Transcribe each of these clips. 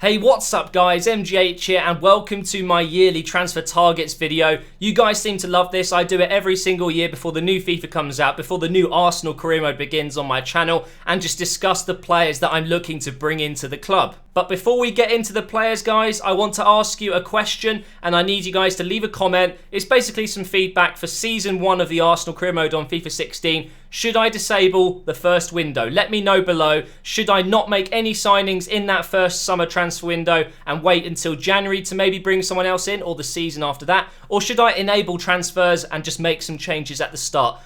Hey, what's up guys, MGH here and welcome to my yearly transfer targets video. You guys seem to love this. I do it every single year before the new FIFA comes out, before the new Arsenal career mode begins on my channel, and just discuss the players that I'm looking to bring into the club. But before we get into the players guys, I want to ask you a question and I need you guys to leave a comment. It's basically some feedback for season 1 of the Arsenal career mode on FIFA 16. Should I disable the first window? Let me know below. Should I not make any signings in that first summer transfer window and wait until January to maybe bring someone else in, or the season after that? Or should I enable transfers and just make some changes at the start?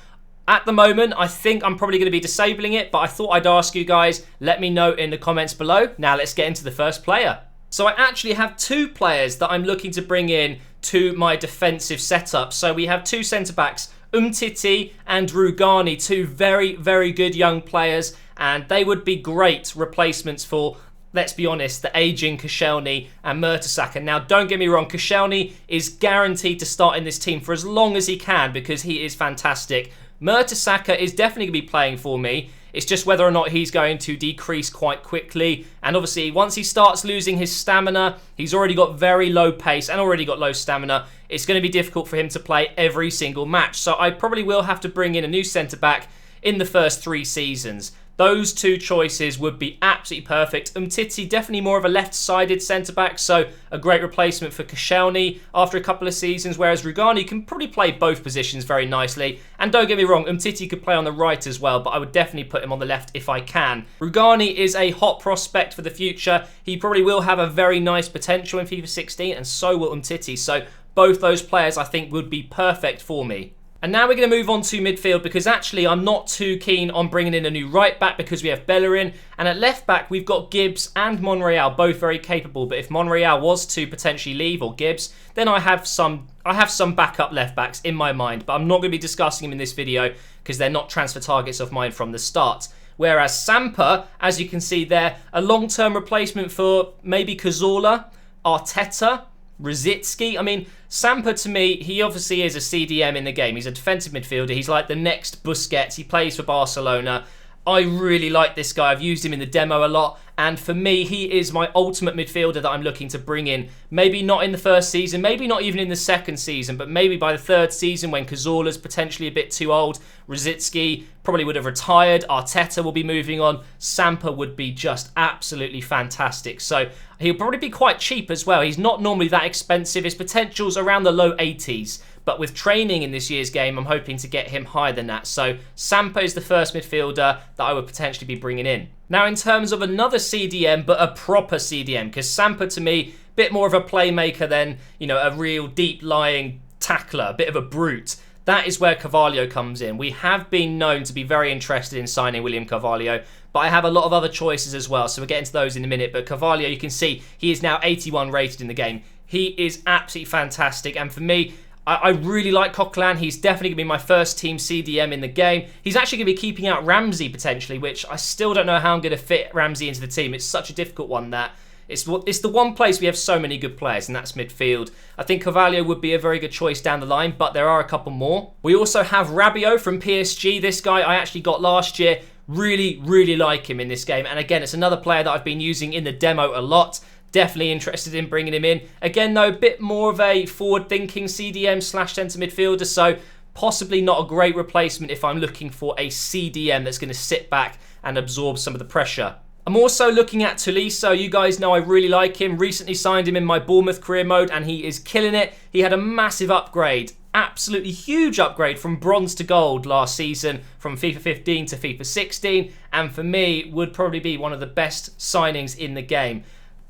At the moment, I think I'm probably going to be disabling it, but I thought I'd ask you guys. Let me know in the comments below. Now let's get into the first player. So I actually have 2 players that I'm looking to bring in to my defensive setup. So we have 2 centre-backs, Umtiti and Rugani, 2 very, very good young players, and they would be great replacements for, let's be honest, the aging Koscielny and Mertesacker. Now, don't get me wrong, Koscielny is guaranteed to start in this team for as long as he can because he is fantastic. Mertesacker is definitely going to be playing for me. It's just whether or not he's going to decrease quite quickly. And obviously, once he starts losing his stamina, he's already got very low pace and already got low stamina. It's going to be difficult for him to play every single match. So I probably will have to bring in a new centre-back in the first 3 seasons. Those 2 choices would be absolutely perfect. Umtiti, definitely more of a left-sided centre-back, so a great replacement for Koscielny after a couple of seasons, whereas Rugani can probably play both positions very nicely. And don't get me wrong, Umtiti could play on the right as well, but I would definitely put him on the left if I can. Rugani is a hot prospect for the future. He probably will have a very nice potential in FIFA 16, and so will Umtiti. So both those players, I think, would be perfect for me. And now we're going to move on to midfield because actually I'm not too keen on bringing in a new right back because we have Bellerin. And at left back we've got Gibbs and Monreal, both very capable. But if Monreal was to potentially leave, or Gibbs, then I have some backup left backs in my mind. But I'm not going to be discussing them in this video because they're not transfer targets of mine from the start. Whereas Samper, as you can see there, a long-term replacement for maybe Cazorla, Arteta, Rosicky. I mean, Samper to me, he obviously is a CDM in the game. He's a defensive midfielder. He's like the next Busquets. He plays for Barcelona. I really like this guy. I've used him in the demo a lot. And for me, he is my ultimate midfielder that I'm looking to bring in. Maybe not in the first season, maybe not even in the second season, but maybe by the 3rd season when Cazorla's potentially a bit too old. Rosicky probably would have retired. Arteta will be moving on. Samper would be just absolutely fantastic. So he'll probably be quite cheap as well. He's not normally that expensive. His potential's around the low 80s. But with training in this year's game, I'm hoping to get him higher than that. So Samper is the first midfielder that I would potentially be bringing in. Now, in terms of another CDM, but a proper CDM, because Samper to me, a bit more of a playmaker than, you know, a real deep-lying tackler, a bit of a brute. That is where Carvalho comes in. We have been known to be very interested in signing William Carvalho, but I have a lot of other choices as well, so we'll get into those in a minute. But Carvalho, you can see, he is now 81 rated in the game. He is absolutely fantastic, and for me, I really like Coquelin. He's definitely going to be my first team CDM in the game. He's actually going to be keeping out Ramsey potentially, which I still don't know how I'm going to fit Ramsey into the team. It's such a difficult one that it's the one place we have so many good players, and that's midfield. I think Carvalho would be a very good choice down the line, but there are a couple more. We also have Rabiot from PSG. This guy I actually got last year. Really, really like him in this game. And again, it's another player that I've been using in the demo a lot. Definitely interested in bringing him in. Again, though, a bit more of a forward-thinking CDM / centre midfielder, so possibly not a great replacement if I'm looking for a CDM that's going to sit back and absorb some of the pressure. I'm also looking at Tolisso. You guys know I really like him. Recently signed him in my Bournemouth career mode, and he is killing it. He had a massive upgrade. Absolutely huge upgrade from bronze to gold last season, from FIFA 15 to FIFA 16, and for me, would probably be one of the best signings in the game.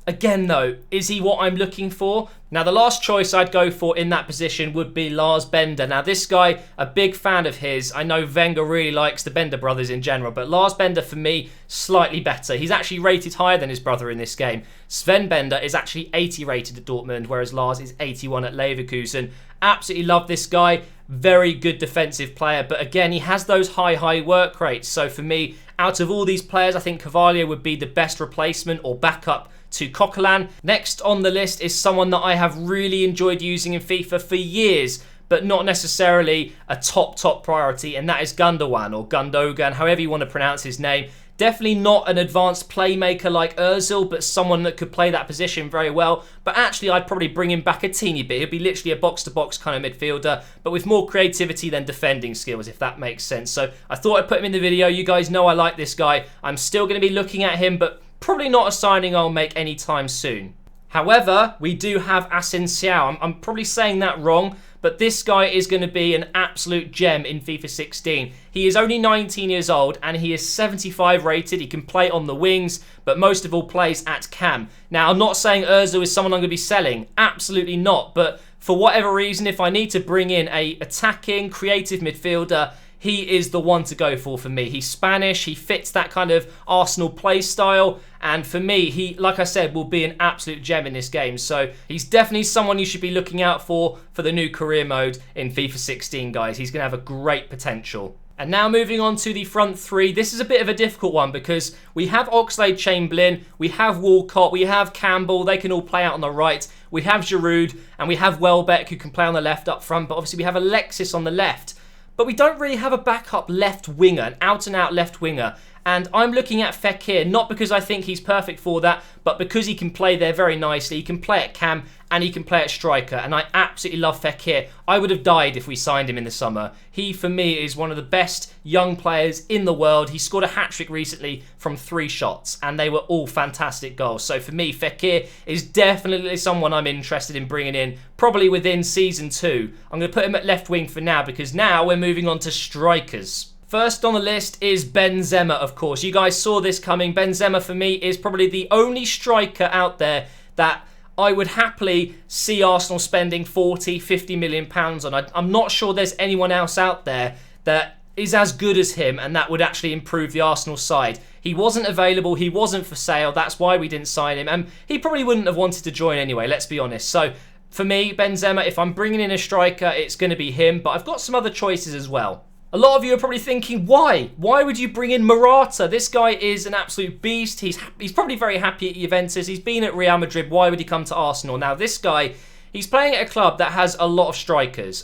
Again though, is he what I'm looking for? Now the last choice I'd go for in that position would be Lars Bender. Now this guy, a big fan of his. I know Wenger really likes the Bender brothers in general, but Lars Bender for me, slightly better. He's actually rated higher than his brother in this game. Sven Bender is actually 80 rated at Dortmund, whereas Lars is 81 at Leverkusen. Absolutely love this guy. Very good defensive player, but again, he has those high work rates. So for me, out of all these players, I think Carvalho would be the best replacement or backup to Coquelin. Next on the list is someone that I have really enjoyed using in FIFA for years, but not necessarily a top priority, and that is Gundogan or Gundogan, however you want to pronounce his name. Definitely not an advanced playmaker like Ozil, but someone that could play that position very well. But actually, I'd probably bring him back a teeny bit. He'd be literally a box-to-box kind of midfielder, but with more creativity than defending skills, if that makes sense. So I thought I'd put him in the video. You guys know I like this guy. I'm still going to be looking at him, but probably not a signing I'll make anytime soon. However, we do have Asensio. I'm probably saying that wrong, but this guy is going to be an absolute gem in FIFA 16. He is only 19 years old and he is 75 rated. He can play on the wings, but most of all plays at cam. Now, I'm not saying Ozil is someone I'm going to be selling. Absolutely not. But for whatever reason, if I need to bring in a attacking, creative midfielder, he is the one to go for me. He's Spanish, he fits that kind of Arsenal play style, and for me, he, like I said, will be an absolute gem in this game. So he's definitely someone you should be looking out for the new career mode in FIFA 16, guys. He's going to have a great potential. And now moving on to the front three. This is a bit of a difficult one because we have Oxlade-Chamberlain, we have Walcott, we have Campbell. They can all play out on the right. We have Giroud, and we have Welbeck who can play on the left up front. But obviously we have Alexis on the left. But we don't really have a backup left winger, an out-and-out left winger. And I'm looking at Fekir, not because I think he's perfect for that, but because he can play there very nicely. He can play at cam and he can play at striker. And I absolutely love Fekir. I would have died if we signed him in the summer. He, for me, is one of the best young players in the world. He scored a hat-trick recently from 3 shots, and they were all fantastic goals. So for me, Fekir is definitely someone I'm interested in bringing in, probably within Season 2. I'm going to put him at left wing for now, because now we're moving on to strikers. First on the list is Benzema, of course. You guys saw this coming. Benzema, for me, is probably the only striker out there that I would happily see Arsenal spending 40, 50 million pounds on. I'm not sure there's anyone else out there that is as good as him and that would actually improve the Arsenal side. He wasn't available. He wasn't for sale. That's why we didn't sign him. And he probably wouldn't have wanted to join anyway, let's be honest. So for me, Benzema, if I'm bringing in a striker, it's going to be him. But I've got some other choices as well. A lot of you are probably thinking, why? Why would you bring in Morata? This guy is an absolute beast. He's probably very happy at Juventus. He's been at Real Madrid. Why would he come to Arsenal? Now, this guy, he's playing at a club that has a lot of strikers.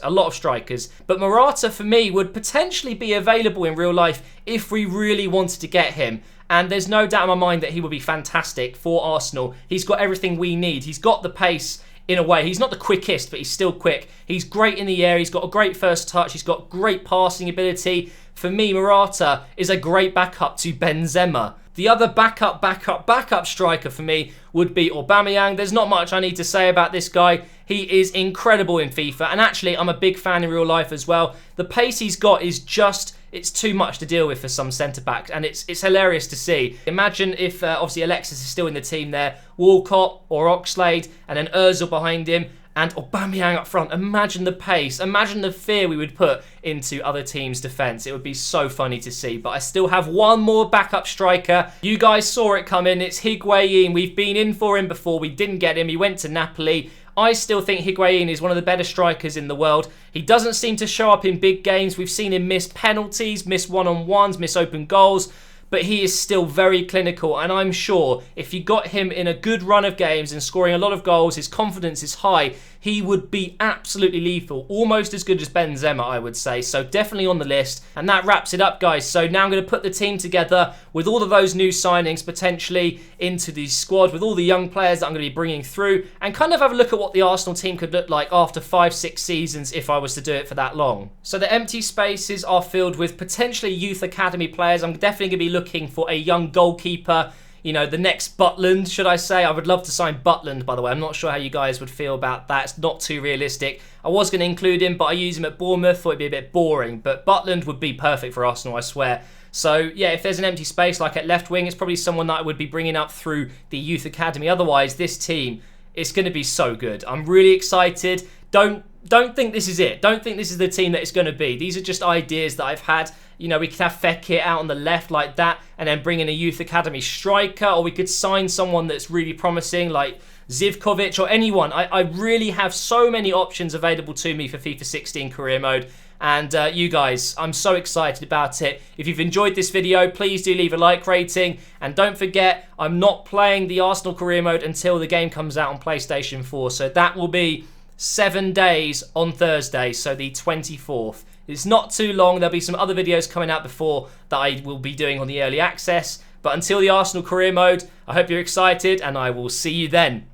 But Morata, for me, would potentially be available in real life if we really wanted to get him. And there's no doubt in my mind that he would be fantastic for Arsenal. He's got everything we need. He's got the pace. In a way, he's not the quickest, but he's still quick. He's great in the air. He's got a great first touch. He's got great passing ability. For me, Morata is a great backup to Benzema. The other backup striker for me would be Aubameyang. There's not much I need to say about this guy. He is incredible in FIFA. And actually, I'm a big fan in real life as well. The pace he's got is just... it's too much to deal with for some centre-backs, and it's hilarious to see. Imagine if, obviously, Alexis is still in the team there, Walcott or Oxlade, and then Ozil behind him, and Aubameyang up front. Imagine the pace, imagine the fear we would put into other teams' defence. It would be so funny to see, but I still have one more backup striker. You guys saw it coming, it's Higuain. We've been in for him before, we didn't get him, he went to Napoli. I still think Higuain is one of the better strikers in the world. He doesn't seem to show up in big games. We've seen him miss penalties, miss one-on-ones, miss open goals, but he is still very clinical, and I'm sure if you got him in a good run of games and scoring a lot of goals, his confidence is high, he would be absolutely lethal, almost as good as Benzema, I would say. So definitely on the list, and that wraps it up, guys. So now I'm going to put the team together with all of those new signings potentially into the squad, with all the young players that I'm going to be bringing through, and kind of have a look at what the Arsenal team could look like after 5-6 seasons if I was to do it for that long. So the empty spaces are filled with potentially youth academy players. I'm definitely going to be looking for a young goalkeeper. You know, the next Butland, should I say? I would love to sign Butland, by the way. I'm not sure how you guys would feel about that. It's not too realistic. I was going to include him, but I use him at Bournemouth. Thought it'd be a bit boring. But Butland would be perfect for Arsenal, I swear. So, yeah, if there's an empty space like at left wing, it's probably someone that I would be bringing up through the youth academy. Otherwise, this team, it's going to be so good. I'm really excited. Don't think this is it. Don't think this is the team that it's going to be. These are just ideas that I've had. You know, we could have Fekir out on the left like that and then bring in a youth academy striker, or we could sign someone that's really promising like Zivkovic or anyone. I really have so many options available to me for FIFA 16 career mode. And you guys, I'm so excited about it. If you've enjoyed this video, please do leave a like rating. And don't forget, I'm not playing the Arsenal career mode until the game comes out on PlayStation 4. So that will be 7 days on Thursday, so the 24th. It's not too long. There'll be some other videos coming out before that I will be doing on the early access. But until the Arsenal career mode, I hope you're excited, and I will see you then.